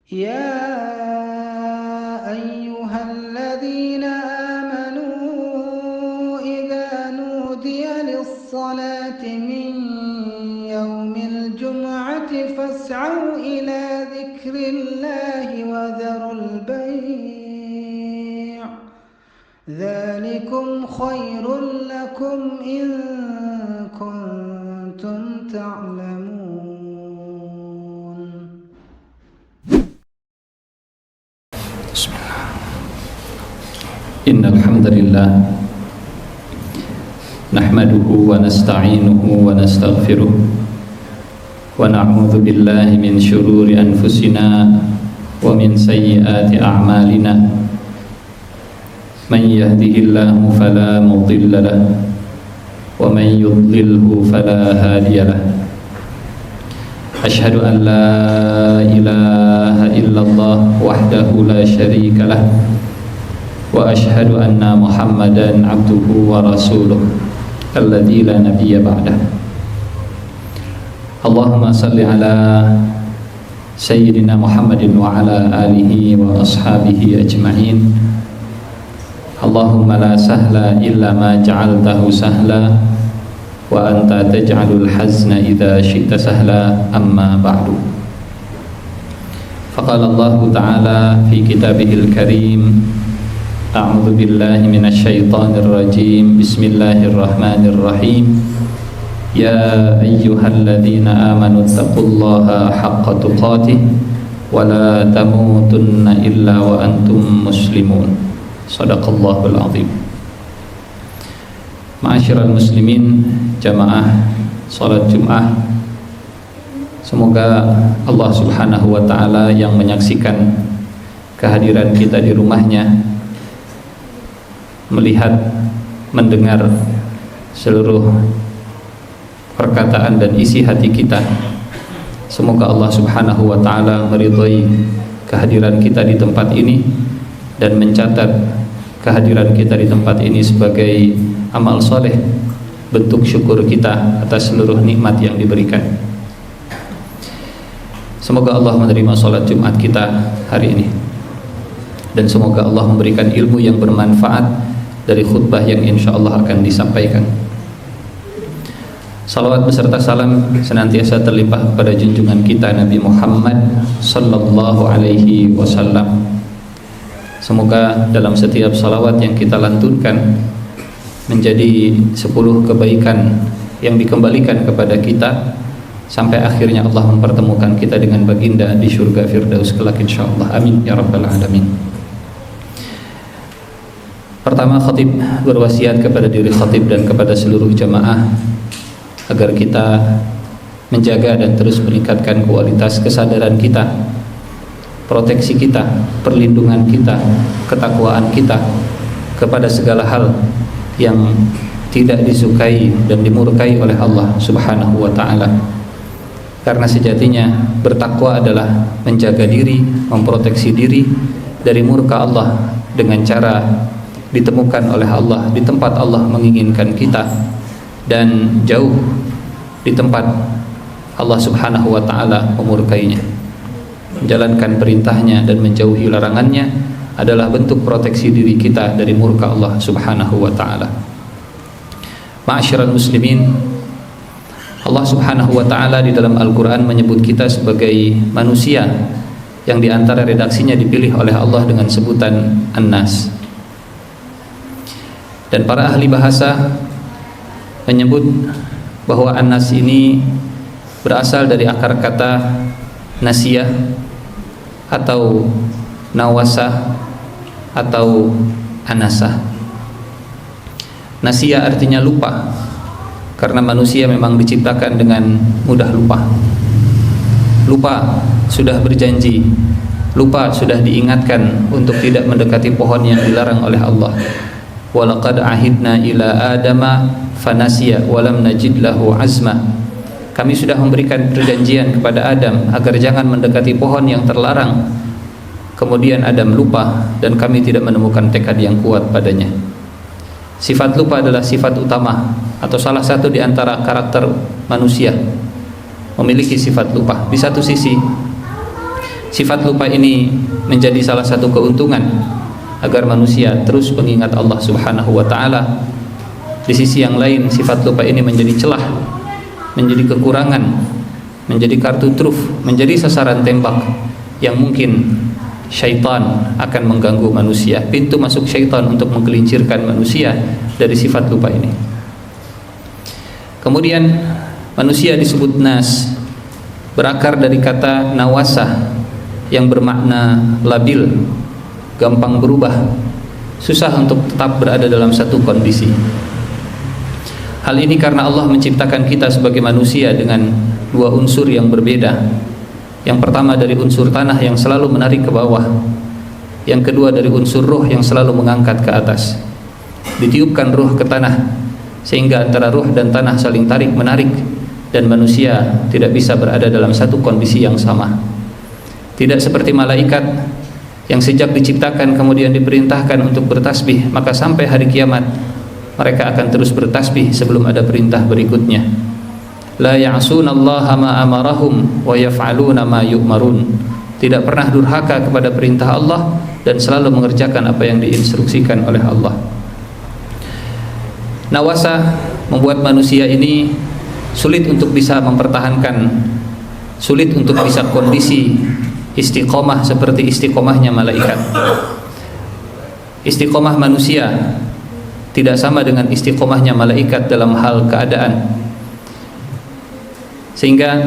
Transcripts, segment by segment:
يا أيها الذين آمنوا إذا نودي للصلاة من يوم الجمعة فاسعوا إلى ذكر الله وذروا البيع ذلكم خير لكم إن كنتم تعلمون. Innal hamdalillah nahmaduhu wa nasta'inuhu wa nastaghfiruh wa na'udzu billahi min shururi anfusina wa min sayyiati a'malina man yahdihillahu fala mudilla lahu wa man yudlilhu fala hadiya lahu. Ashhadu an la ilaha illallah wahdahu la syarika lahu wa ashhadu anna Muhammadan abduhu wa rasuluh alladzi la nabiyya ba'dah. Allahumma salli ala sayyidina Muhammadin wa ala alihi wa ashabihi ajma'in. Allahumma la sahla illa ma ja'altahu sahla wa anta taj'alul hazna idza syi'ta sahla, amma ba'du. Faqala Allah ta'ala fi kitabihil karim, a'udzu billahi minasyaitonir rajim, bismillahirrahmanirrahim. Ya ayyuhalladzina amanu taqullaha haqqa tuqatih wa la tamutunna illa wa antum muslimun. Shadaqallahul azim. Ma'asyiral muslimin, jamaah salat Jumat, semoga Allah Subhanahu wa taala yang menyaksikan kehadiran kita di rumahnya, melihat, mendengar seluruh perkataan dan isi hati kita, semoga Allah Subhanahu wa taala meridhai kehadiran kita di tempat ini dan mencatat kehadiran kita di tempat ini sebagai amal soleh, bentuk syukur kita atas seluruh nikmat yang diberikan. Semoga Allah menerima salat Jumat kita hari ini, dan semoga Allah memberikan ilmu yang bermanfaat dari khutbah yang insya Allah akan disampaikan. Salawat beserta salam senantiasa terlimpah pada junjungan kita Nabi Muhammad sallallahu alaihi wasallam. Semoga dalam setiap salawat yang kita lantunkan menjadi 10 kebaikan yang dikembalikan kepada kita sampai akhirnya Allah mempertemukan kita dengan baginda di surga Firdaus kelak insyaallah. Amin ya rabbal alamin. Pertama, khatib berwasiat kepada diri khatib dan kepada seluruh jamaah agar kita menjaga dan terus meningkatkan kualitas kesadaran kita, proteksi kita, perlindungan kita, ketakwaan kita kepada segala hal yang tidak disukai dan dimurkai oleh Allah Subhanahu wa taala. Karena sejatinya bertakwa adalah menjaga diri, memproteksi diri dari murka Allah dengan cara ditemukan oleh Allah di tempat Allah menginginkan kita, dan jauh di tempat Allah Subhanahu wa taala memurkainya. Menjalankan perintahnya dan menjauhi larangannya adalah bentuk proteksi diri kita dari murka Allah Subhanahu wa taala. Ma'asyiral muslimin, Allah Subhanahu wa taala di dalam Al-Qur'an menyebut kita sebagai manusia yang di antara redaksinya dipilih oleh Allah dengan sebutan An-Nas. Dan para ahli bahasa menyebut bahwa An-Nas ini berasal dari akar kata nasiyah atau nawasah atau anasah. Nasiyah artinya lupa, karena manusia memang diciptakan dengan mudah lupa. Lupa sudah berjanji, lupa sudah diingatkan untuk tidak mendekati pohon yang dilarang oleh Allah. Walaqad ahidna ila adama fanasiya walam najid lahu azma. Kami sudah memberikan perjanjian kepada Adam agar jangan mendekati pohon yang terlarang. Kemudian Adam lupa dan kami tidak menemukan tekad yang kuat padanya. Sifat lupa adalah sifat utama atau salah satu di antara karakter manusia, memiliki sifat lupa. Di satu sisi Sifat lupa ini menjadi salah satu keuntungan agar manusia terus mengingat Allah Subhanahu wa taala. Di sisi yang lain, sifat lupa ini menjadi celah, menjadi kekurangan, menjadi kartu truf, menjadi sasaran tembak yang mungkin syaitan akan mengganggu manusia. Pintu masuk syaitan untuk menggelincirkan manusia dari sifat lupa ini. Kemudian manusia disebut nas, berakar dari kata nawasa yang bermakna labil, gampang berubah, susah untuk tetap berada dalam satu kondisi. Hal ini karena Allah menciptakan kita sebagai manusia dengan dua unsur yang berbeda. Yang pertama dari unsur tanah yang selalu menarik ke bawah, yang kedua dari unsur ruh yang selalu mengangkat ke atas. Ditiupkan ruh ke tanah sehingga antara ruh dan tanah saling tarik menarik, dan manusia tidak bisa berada dalam satu kondisi yang sama. Tidak seperti malaikat yang sejak diciptakan kemudian diperintahkan untuk bertasbih, maka sampai hari kiamat mereka akan terus bertasbih sebelum ada perintah berikutnya. La ya'sunallaha ma amarahum wa yaf'aluna ma yu'marun. Tidak pernah durhaka kepada perintah Allah dan selalu mengerjakan apa yang diinstruksikan oleh Allah. Nawasa membuat manusia ini sulit untuk bisa mempertahankan, sulit untuk bisa kondisi istiqomah seperti istiqomahnya malaikat. Istiqomah manusia tidak sama dengan istiqomahnya malaikat dalam hal keadaan. Sehingga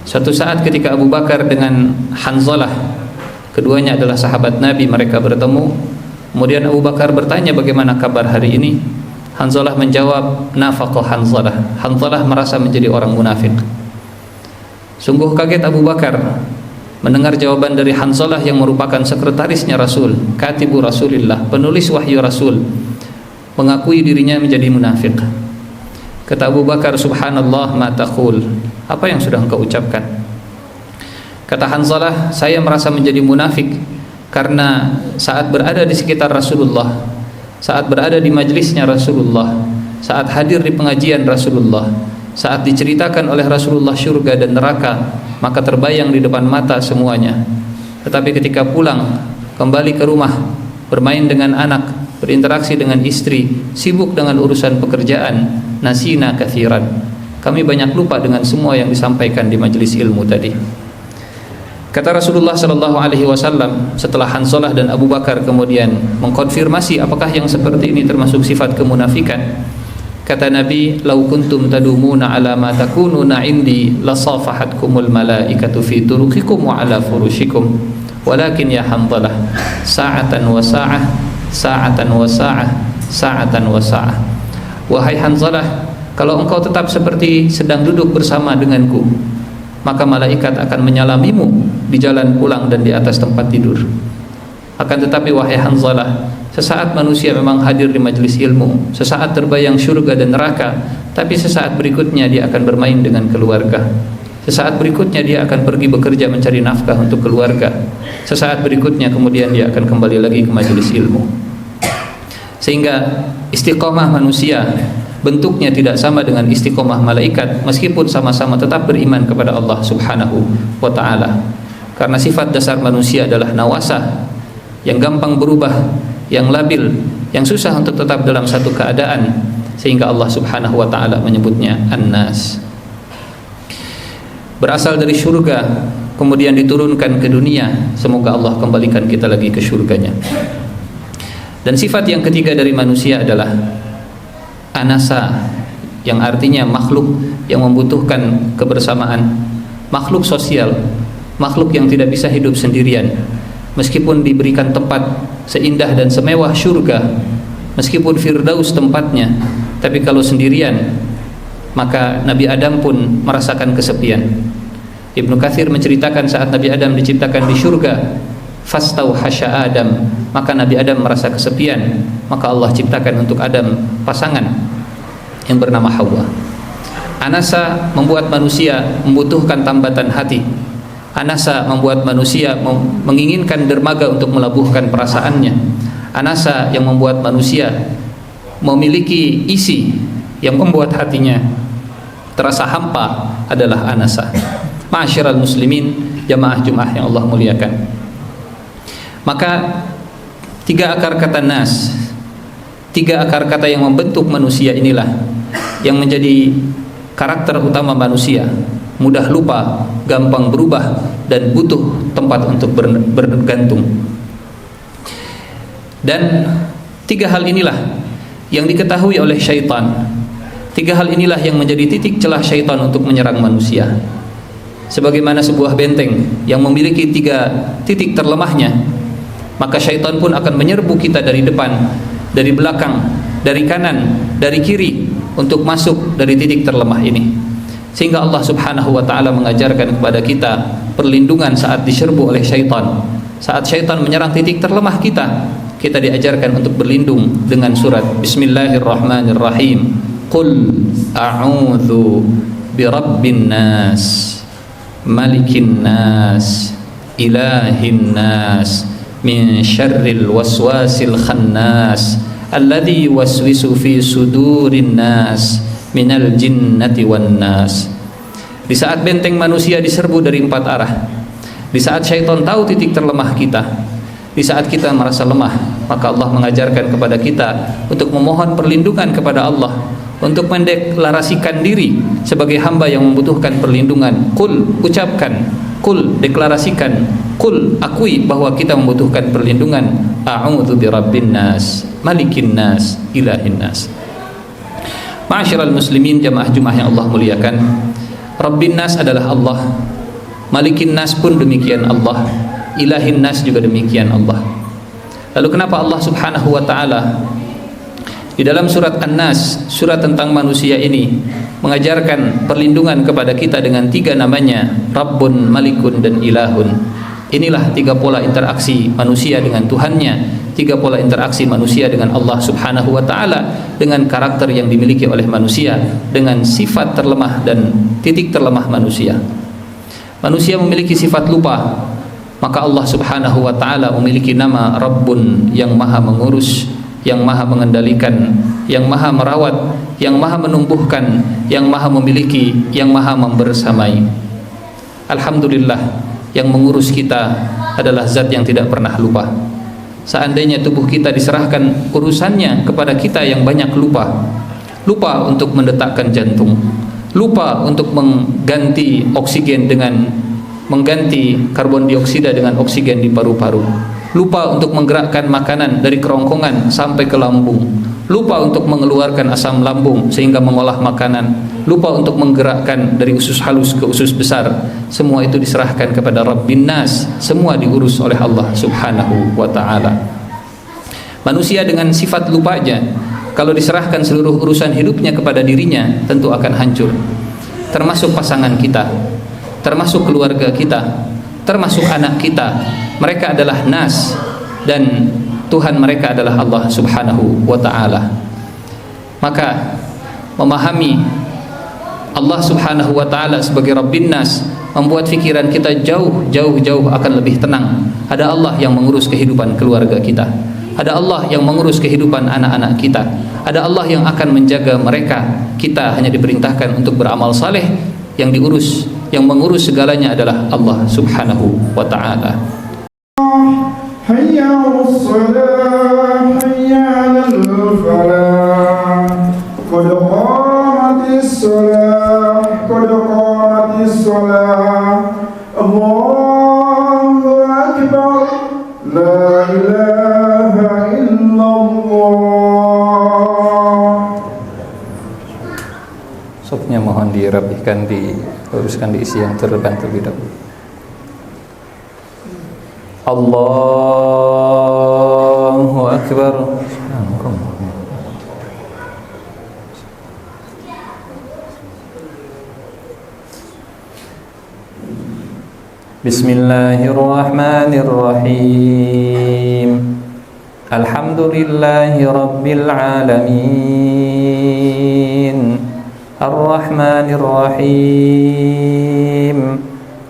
suatu saat ketika Abu Bakar dengan Hanzalah, keduanya adalah sahabat Nabi, mereka bertemu. Kemudian Abu Bakar bertanya bagaimana kabar hari ini. Hanzalah menjawab, nafaqa Hanzalah. Hanzalah merasa menjadi orang munafik. Sungguh kaget Abu Bakar mendengar jawaban dari Hanzalah yang merupakan sekretarisnya Rasul, katibu Rasulillah, penulis wahyu Rasul, mengakui dirinya menjadi munafik. Kata Abu Bakar, subhanallah ma taqul, apa yang sudah engkau ucapkan? Kata Hanzalah, saya merasa menjadi munafik karena saat berada di sekitar Rasulullah, saat berada di majlisnya Rasulullah, saat hadir di pengajian Rasulullah, saat diceritakan oleh Rasulullah syurga dan neraka, maka terbayang di depan mata semuanya. Tetapi ketika pulang, kembali ke rumah, bermain dengan anak, berinteraksi dengan istri, sibuk dengan urusan pekerjaan, nasina kathiran, kami banyak lupa dengan semua yang disampaikan di majelis ilmu tadi. Kata Rasulullah sallallahu alaihi wasallam setelah Hanzalah dan Abu Bakar kemudian mengkonfirmasi apakah yang seperti ini termasuk sifat kemunafikan. Kata Nabi, "Lau kuntum tadumuna ala ma takununa indi lasafahatkumul malaikatu fi turuqikum wa ala furushikum. Walakin ya Hanzalah, sa'atan wa sa'ah, sa'atan wa sa'ah, sa'atan wa sa'ah." Wahai Hanzalah, kalau engkau tetap seperti sedang duduk bersama denganku, maka malaikat akan menyalamimu di jalan pulang dan di atas tempat tidur. Akan tetapi wahai Hanzalah, sesaat manusia memang hadir di majelis ilmu, sesaat terbayang syurga dan neraka, tapi sesaat berikutnya dia akan bermain dengan keluarga. Sesaat berikutnya dia akan pergi bekerja mencari nafkah untuk keluarga. Sesaat berikutnya kemudian dia akan kembali lagi ke majelis ilmu. Sehingga istiqomah manusia bentuknya tidak sama dengan istiqomah malaikat, meskipun sama-sama tetap beriman kepada Allah Subhanahu wa ta'ala. Karena sifat dasar manusia adalah nawasah, yang gampang berubah, yang labil, yang susah untuk tetap dalam satu keadaan, sehingga Allah Subhanahu wa ta'ala menyebutnya An-Nas. Berasal dari surga kemudian diturunkan ke dunia, semoga Allah kembalikan kita lagi ke surganya. Dan sifat yang ketiga dari manusia adalah anasa, yang artinya makhluk yang membutuhkan kebersamaan, makhluk sosial, makhluk yang tidak bisa hidup sendirian. Meskipun diberikan tempat seindah dan semewah surga, meskipun firdaus tempatnya, tapi kalau sendirian, maka Nabi Adam pun merasakan kesepian. Ibnu Katsir menceritakan saat Nabi Adam diciptakan di surga, fastauhasya Adam, maka Nabi Adam merasa kesepian, maka Allah ciptakan untuk Adam pasangan yang bernama Hawa. Anasa membuat manusia membutuhkan tambatan hati. Anasa membuat manusia menginginkan dermaga untuk melabuhkan perasaannya. Anasa yang membuat manusia memiliki isi yang membuat hatinya terasa hampa adalah anasa. Ma'asyiral muslimin, jamaah yang Allah muliakan. Maka tiga akar kata nas, tiga akar kata yang membentuk manusia inilah yang menjadi karakter utama manusia: mudah lupa, gampang berubah, dan butuh tempat untuk bergantung. Dan tiga hal inilah yang diketahui oleh syaitan. Tiga hal inilah yang menjadi titik celah syaitan untuk menyerang manusia. Sebagaimana sebuah benteng yang memiliki tiga titik terlemahnya, maka syaitan pun akan menyerbu kita dari depan, dari belakang, dari kanan, dari kiri untuk masuk dari titik terlemah ini. Sehingga Allah Subhanahu wa taala mengajarkan kepada kita perlindungan saat diserbu oleh syaitan. Saat syaitan menyerang titik terlemah kita, kita diajarkan untuk berlindung dengan surat Bismillahirrahmanirrahim. Qul a'udzu birabbin nas, malikin nas, ilahin nas, min syarril waswasil khannas, alladzi yuwaswisu fi sudurin nas, minal jinnati wan nas. Di saat benteng manusia diserbu dari empat arah, di saat syaitan tahu titik terlemah kita, di saat kita merasa lemah, maka Allah mengajarkan kepada kita untuk memohon perlindungan kepada Allah, untuk mendeklarasikan diri sebagai hamba yang membutuhkan perlindungan. Qul, ucapkan, qul, deklarasikan, qul, akui bahwa kita membutuhkan perlindungan. A'udzu birabbin nas, malikin nas, ilahin nas. Ma'asyiral muslimin, jamaah Jumat yang Allah muliakan, Rabbin nas adalah Allah, malikin nas pun demikian Allah, ilahin nas juga demikian Allah. Lalu kenapa Allah Subhanahu wa taala di dalam surat An-Nas, surat tentang manusia ini, mengajarkan perlindungan kepada kita dengan tiga namanya, Rabbun, Malikun, dan Ilahun? Inilah tiga pola interaksi manusia dengan Tuhannya, tiga pola interaksi manusia dengan Allah Subhanahu wa taala, dengan karakter yang dimiliki oleh manusia, dengan sifat terlemah dan titik terlemah manusia. Manusia memiliki sifat lupa, maka Allah Subhanahu wa taala memiliki nama Rabbun, yang maha mengurus, yang maha mengendalikan, yang maha merawat, yang maha menumbuhkan, yang maha memiliki, yang maha membersamai. Alhamdulillah, yang mengurus kita adalah zat yang tidak pernah lupa. Seandainya tubuh kita diserahkan urusannya kepada kita yang banyak lupa, lupa untuk mendetakkan jantung, lupa untuk mengganti oksigen dengan mengganti karbon dioksida dengan oksigen di paru-paru, lupa untuk menggerakkan makanan dari kerongkongan sampai ke lambung, lupa untuk mengeluarkan asam lambung sehingga mengolah makanan, lupa untuk menggerakkan dari usus halus ke usus besar. Semua itu diserahkan kepada Rabbin nas, semua diurus oleh Allah Subhanahu wa taala. Manusia dengan sifat lupa aja, kalau diserahkan seluruh urusan hidupnya kepada dirinya, tentu akan hancur. Termasuk pasangan kita, termasuk keluarga kita, termasuk anak kita. Mereka adalah nas, dan Tuhan mereka adalah Allah Subhanahu wa ta'ala. Maka memahami Allah Subhanahu wa ta'ala sebagai Rabbin nas membuat fikiran kita jauh akan lebih tenang. Ada Allah yang mengurus kehidupan keluarga kita, ada Allah yang mengurus kehidupan anak-anak kita, ada Allah yang akan menjaga mereka. Kita hanya diperintahkan untuk beramal saleh. Yang diurus, yang mengurus segalanya adalah Allah Subhanahu wa ta'ala. Hayya 'alas shalah, hayya 'alal falah, qad qamatis shalah, qad qamatis shalah, Allahu akbar, la ilaha illallah. Sofnya mohon dirapihkan, diluruskan, diisi yang terdepan terlebih dahulu. Allahu akbar. Bismillahirrahmanirrahim. Alhamdulillahi rabbil alamin. Ar-Rahmanir-Rahim,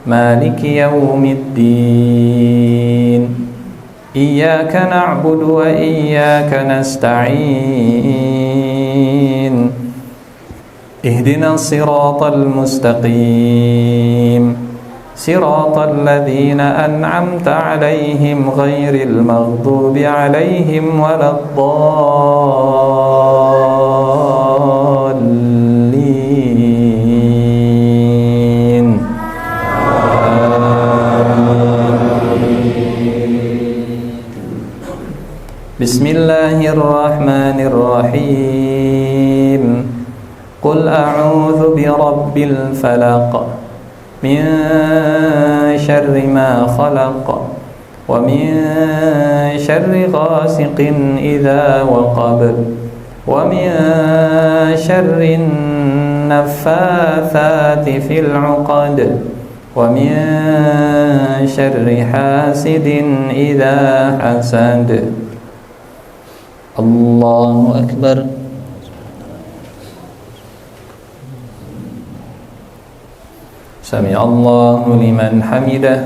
Maliki yaumiddin. Iyyaka na'budu wa iyyaka nasta'in. Ihdinas siratal mustaqim. صراط الذين أنعمت عليهم غير المغضوب عليهم ولا الضالين. بسم الله الرحمن الرحيم. قل أعوذ برب الفلق من شر ما خلق ومن شر غاسق إذا وقب ومن شر النفاثات في العقد ومن شر حاسد إذا حسد. الله أكبر. سمع الله لمن حمده.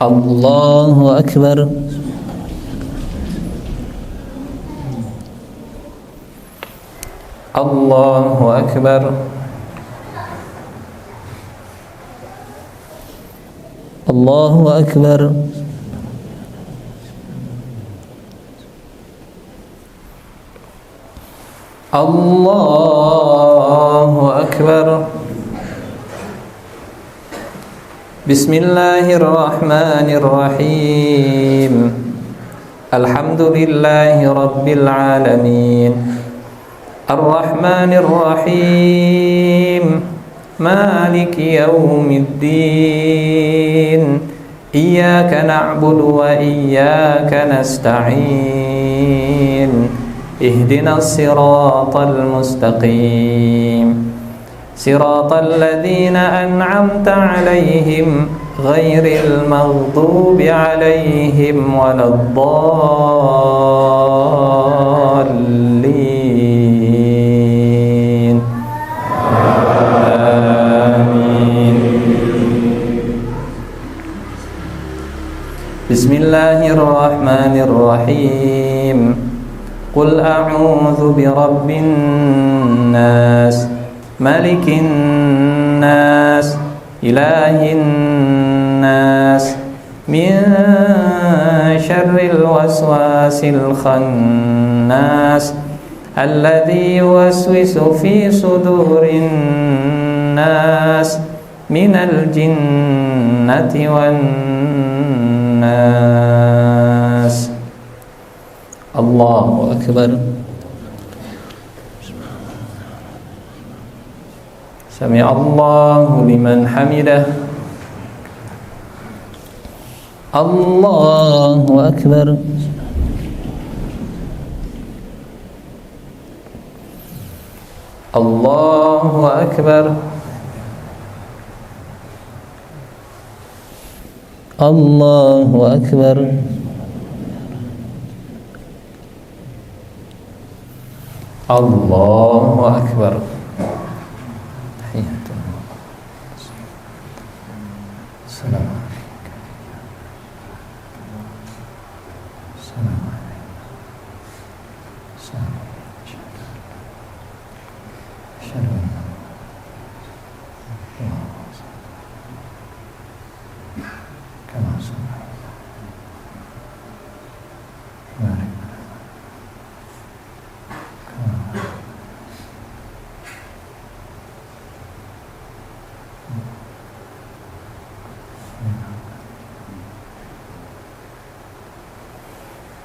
الله أكبر. الله أكبر. الله أكبر. الله أكبر. بسم الله الرحمن الرحيم. الحمد لله رب العالمين الرحمن الرحيم مالك يوم الدين إياك نعبد وإياك نستعين اهدنا الصراط المستقيم صراط الذين أنعمت عليهم غير المغضوب عليهم ولا الضالين. آمين. بسم الله الرحمن الرحيم. قل أعوذ برب الناس ملك الناس إله الناس من شر الوسواس الخناس الذي يوسوس في صدور الناس من الجنة والناس. الله أكبر. سمع الله لمن حمده. الله أكبر. الله أكبر. الله أكبر. الله أكبر. السلام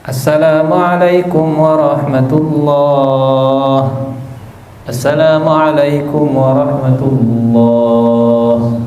Assalamualaikum warahmatullah. Assalamualaikum warahmatullah.